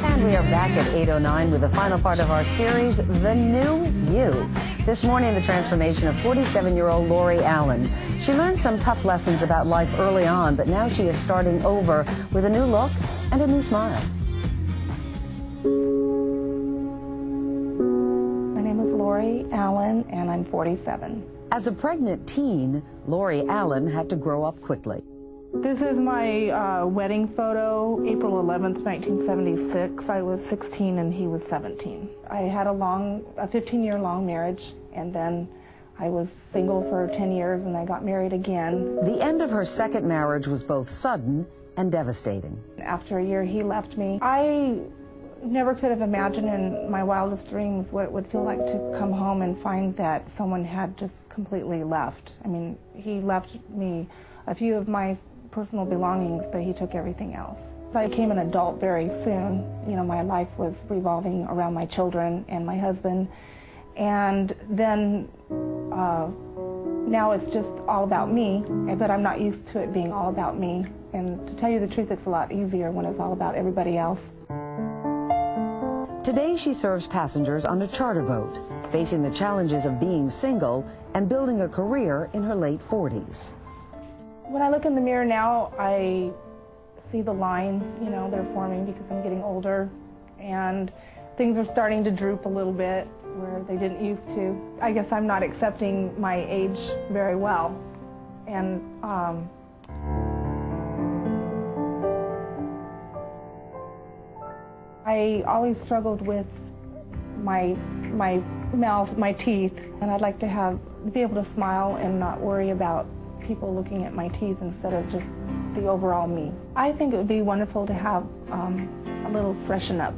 And we are back at 8:09 with the final part of our series, The New You. This morning, the transformation of 47-year-old Lori Allen. She learned some tough lessons about life early on, but now she is starting over with a new look and a new smile. My name is Lori Allen, and I'm 47. As a pregnant teen, Lori Allen had to grow up quickly. This is my wedding photo, April 11th, 1976. I was 16 and he was 17. I had a 15-year-long marriage, and then I was single for 10 years and I got married again. The end of her second marriage was both sudden and devastating. After a year, he left me. I never could have imagined in my wildest dreams what it would feel like to come home and find that someone had just completely left. I mean, he left me a few of my personal belongings, but he took everything else. I became an adult very soon. You know, my life was revolving around my children and my husband. And then now it's just all about me, but I'm not used to it being all about me. And to tell you the truth, it's a lot easier when it's all about everybody else. Today she serves passengers on a charter boat, facing the challenges of being single and building a career in her late 40s. When I look in the mirror now, I see the lines, you know, they're forming because I'm getting older, and things are starting to droop a little bit where they didn't used to. I guess I'm not accepting my age very well. And I always struggled with my mouth, my teeth, and I'd like to be able to smile and not worry about people looking at my teeth instead of just the overall me. I think it would be wonderful to have a little freshen up,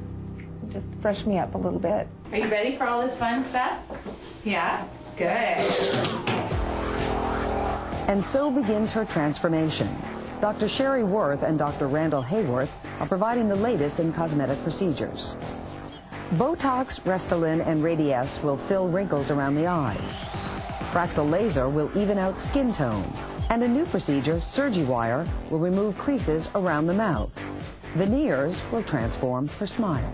just fresh me up a little bit. Are you ready for all this fun stuff? Yeah? Good. And so begins her transformation. Dr. Sherry Worth and Dr. Randall Hayworth are providing the latest in cosmetic procedures. Botox, Restylane, and Radiesse will fill wrinkles around the eyes. Fraxel Laser will even out skin tone. And a new procedure, SurgiWire, will remove creases around the mouth. Veneers will transform her smile.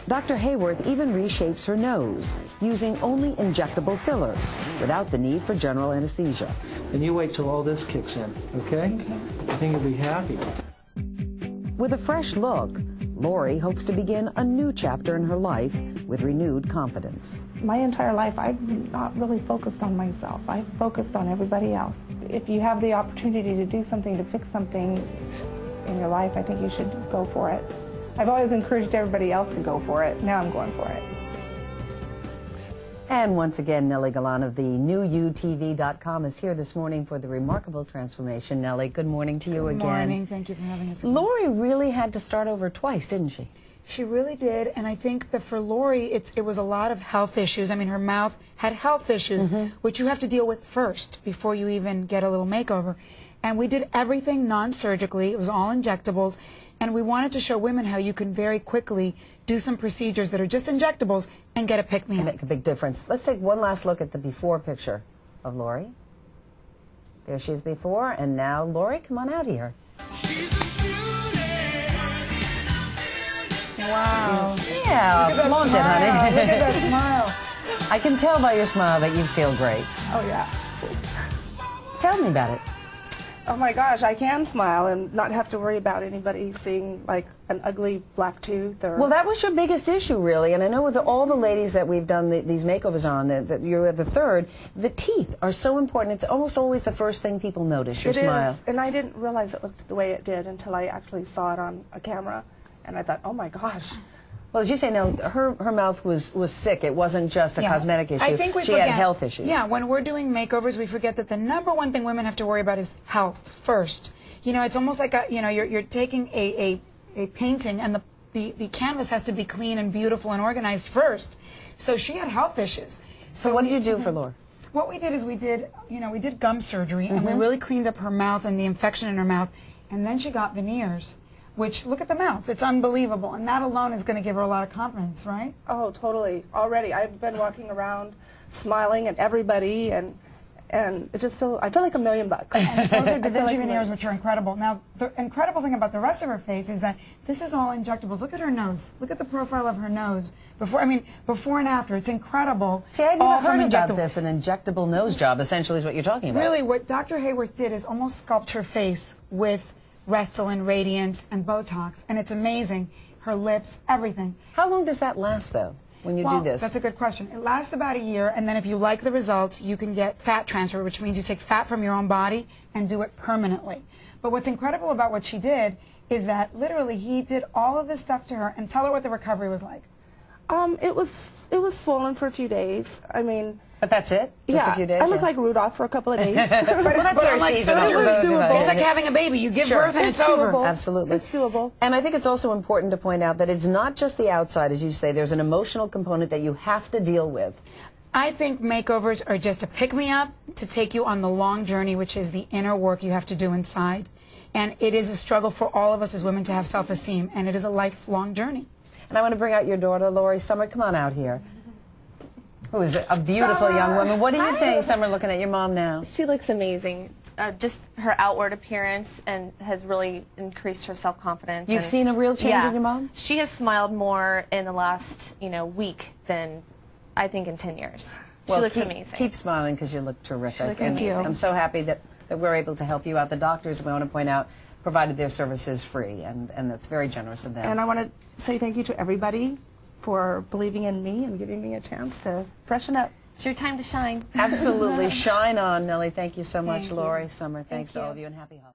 Dr. Hayworth even reshapes her nose, using only injectable fillers, without the need for general anesthesia. And you wait till all this kicks in, okay? I think you'll be happy. With a fresh look, Lori hopes to begin a new chapter in her life with renewed confidence. My entire life, I've not really focused on myself. I've focused on everybody else. If you have the opportunity to do something, to fix something in your life, I think you should go for it. I've always encouraged everybody else to go for it. Now I'm going for it. And once again, Nellie Galan of the NewYouTV.com is here this morning for the remarkable transformation. Nellie, good morning to you again. Good morning. Thank you for having us again. Lori really had to start over twice, didn't she? She really did, and I think that for Lori, it was a lot of health issues. I mean, her mouth had health issues, which you have to deal with first before you even get a little makeover. And we did everything non-surgically. It was all injectables. And we wanted to show women how you can very quickly do some procedures that are just injectables and get a pick-me-up. Make a big difference. Let's take one last look at the before picture of Lori. There she is before, and now, Lori, come on out here. Wow. Yeah, flaunt it, honey. Look at that smile. I can tell by your smile that you feel great. Oh, yeah. Tell me about it. Oh my gosh, I can smile and not have to worry about anybody seeing like an ugly black tooth or... Well, that was your biggest issue, really, and I know with all the ladies that we've done these makeovers on, that you're the third, the teeth are so important. It's almost always the first thing people notice, your smile. It is, and I didn't realize it looked the way it did until I actually saw it on a camera, and I thought, oh my gosh. Well, as you say, now, her mouth was sick. It wasn't just a cosmetic issue. I think we she forget, had health issues. Yeah, when we're doing makeovers, we forget that the #1 thing women have to worry about is health first. You know, it's almost like you're taking a painting, and the canvas has to be clean and beautiful and organized first. So she had health issues. So what did you do for Lori? What we did is we did gum surgery, and we really cleaned up her mouth and the infection in her mouth, and then she got veneers. Which, look at the mouth, it's unbelievable, and that alone is going to give her a lot of confidence, right? Oh, totally. Already, I've been walking around smiling at everybody, and and it just I feel like $1 million. And those are Da Vinci like veneers, which are incredible. Now, the incredible thing about the rest of her face is that this is all injectables. Look at her nose. Look at the profile of her nose. Before and after. It's incredible. See, I'd All never from heard about injectables. this, an injectable nose job, essentially is what you're talking about. Really, what Dr. Hayworth did is almost sculpt her face with Restylane, Radiance, and Botox, and it's amazing. Her lips, everything. How long does that last, though, when you Well, do this? that's a good question. It lasts about a year, and then if you like the results, you can get fat transfer, which means you take fat from your own body and do it permanently. But what's incredible about what she did is that literally he did all of this stuff to her, and tell her what the recovery was like. It was swollen for a few days. I mean, But that's it? Just yeah, a few days? I look like Rudolph for a couple of days. But that's our unlike season. surgery. It's doable. It's like having a baby. You give Sure. birth and it's over. doable. Absolutely. It's doable. And I think it's also important to point out that it's not just the outside, as you say. There's an emotional component that you have to deal with. I think makeovers are just a pick-me-up to take you on the long journey, which is the inner work you have to do inside. And it is a struggle for all of us as women to have self-esteem, and it is a lifelong journey. And I want to bring out your daughter, Lori Summer. Come on out here. Who is a beautiful young woman. What do you think, Summer, looking at your mom now? She looks amazing. Just her outward appearance and has really increased her self-confidence. You've seen a real change in your mom? She has smiled more in the last, week than I think in 10 years. She looks amazing. Keep smiling because you look terrific. She looks And amazing. I'm so happy that we're able to help you out. The doctors, we want to point out, provided their services free, and that's very generous of them. And I want to say thank you to everybody for believing in me and giving me a chance to freshen up. It's your time to shine. Absolutely. Shine on, Nellie. Thank you so much, Thank you. Lori Summer. Thanks Thank to all you. of you, and happy holidays.